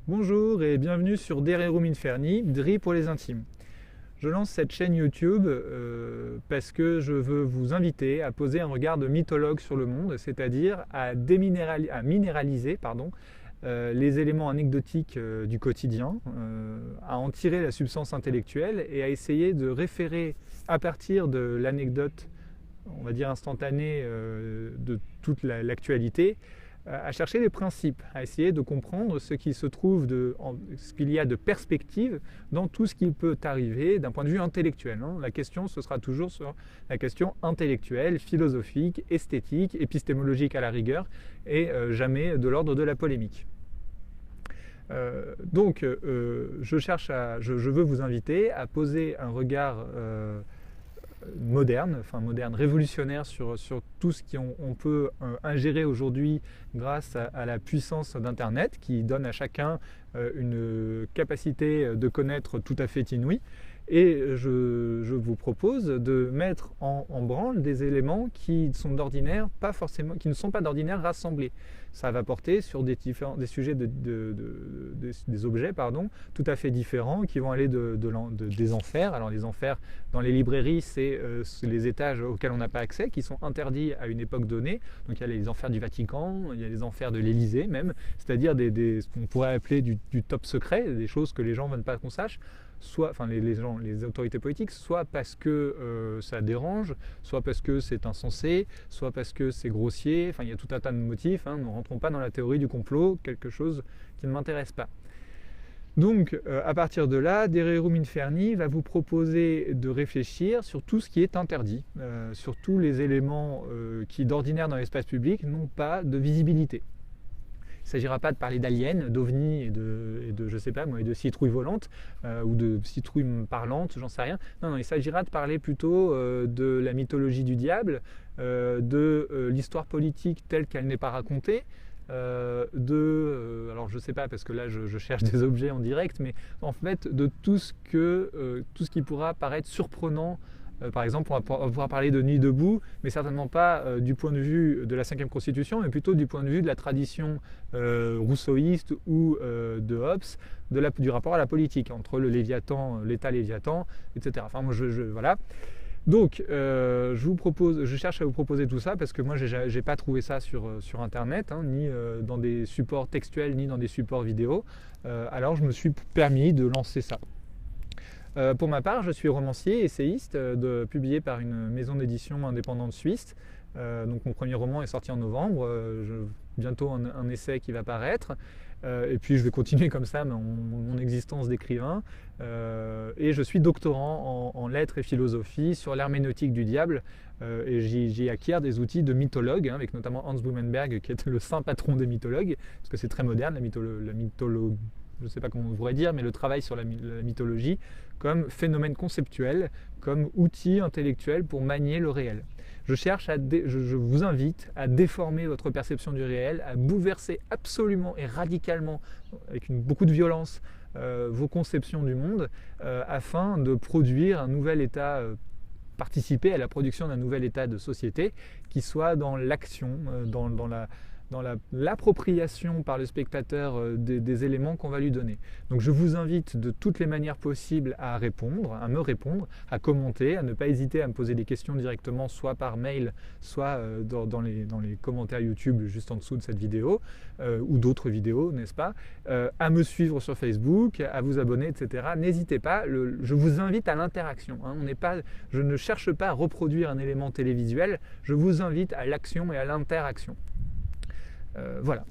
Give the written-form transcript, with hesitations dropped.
Bonjour et bienvenue sur Dererum Inferni, DRI pour les intimes. Je lance cette chaîne YouTube parce que je veux vous inviter à poser un regard de mythologue sur le monde, c'est-à-dire à minéraliser les éléments anecdotiques du quotidien, à en tirer la substance intellectuelle et à essayer de référer à partir de l'anecdote, on va dire instantanée, de toute l'actualité, à chercher les principes, à essayer de comprendre ce qui se trouve, ce qu'il y a de perspective dans tout ce qui peut arriver d'un point de vue intellectuel. La question, ce sera toujours sur la question intellectuelle, philosophique, esthétique, épistémologique à la rigueur, et jamais de l'ordre de la polémique. Je veux vous inviter à poser un regard moderne, révolutionnaire sur tout ce qu'on peut ingérer aujourd'hui grâce à la puissance d'Internet qui donne à chacun une capacité de connaître tout à fait inouïe. Et je vous propose de mettre en branle des éléments qui ne sont pas d'ordinaire rassemblés. Ça va porter sur des sujets des objets tout à fait différents qui vont aller des enfers. Alors les enfers dans les librairies, c'est les étages auxquels on n'a pas accès, qui sont interdits à une époque donnée. Donc il y a les enfers du Vatican, il y a les enfers de l'Élysée même, c'est-à-dire ce qu'on pourrait appeler du top secret, des choses que les gens ne veulent pas qu'on sache. Soit, les autorités politiques, soit parce que ça dérange, soit parce que c'est insensé, soit parce que c'est grossier, il y a tout un tas de motifs, ne rentrons pas dans la théorie du complot, quelque chose qui ne m'intéresse pas. Donc, à partir de là, Dererum Inferni va vous proposer de réfléchir sur tout ce qui est interdit, sur tous les éléments qui, d'ordinaire dans l'espace public, n'ont pas de visibilité. Il ne s'agira pas de parler d'aliens, d'ovnis et de citrouilles volantes ou de citrouilles parlantes, j'en sais rien. Non, il s'agira de parler plutôt de la mythologie du diable, de l'histoire politique telle qu'elle n'est pas racontée, alors je ne sais pas parce que là je cherche des objets en direct, mais en fait de tout ce qui pourra paraître surprenant. Par exemple, on va pouvoir parler de Nuit debout, mais certainement pas du point de vue de la 5e Constitution, mais plutôt du point de vue de la tradition rousseauiste ou de Hobbes, du rapport à la politique, entre le Léviathan, l'État Léviathan, etc. Voilà. Donc, je cherche à vous proposer tout ça parce que moi, je n'ai pas trouvé ça sur Internet, ni dans des supports textuels, ni dans des supports vidéo. Alors, je me suis permis de lancer ça. Pour ma part, je suis romancier, essayiste, publié par une maison d'édition indépendante suisse. Donc mon premier roman est sorti en novembre, bientôt un essai qui va paraître. Et puis je vais continuer comme ça mon existence d'écrivain. Et je suis doctorant en lettres et philosophie sur l'herméneutique du diable. Et j'y acquiers des outils de mythologue, avec notamment Hans Blumenberg, qui est le saint patron des mythologues, parce que c'est très moderne, la mythologie. Je ne sais pas comment on pourrait dire, mais le travail sur la mythologie comme phénomène conceptuel, comme outil intellectuel pour manier le réel. Je vous invite à déformer votre perception du réel, à bouleverser absolument et radicalement, avec beaucoup de violence, vos conceptions du monde, afin de produire un nouvel état, participer à la production d'un nouvel état de société qui soit dans l'action, dans l'appropriation par le spectateur des éléments qu'on va lui donner. Donc je vous invite de toutes les manières possibles à me répondre, à commenter, à ne pas hésiter à me poser des questions directement, soit par mail, soit dans les commentaires YouTube juste en dessous de cette vidéo, ou d'autres vidéos, n'est-ce pas, à me suivre sur Facebook, à vous abonner, etc. N'hésitez pas, je vous invite à l'interaction. Je ne cherche pas à reproduire un élément télévisuel, je vous invite à l'action et à l'interaction. Voilà.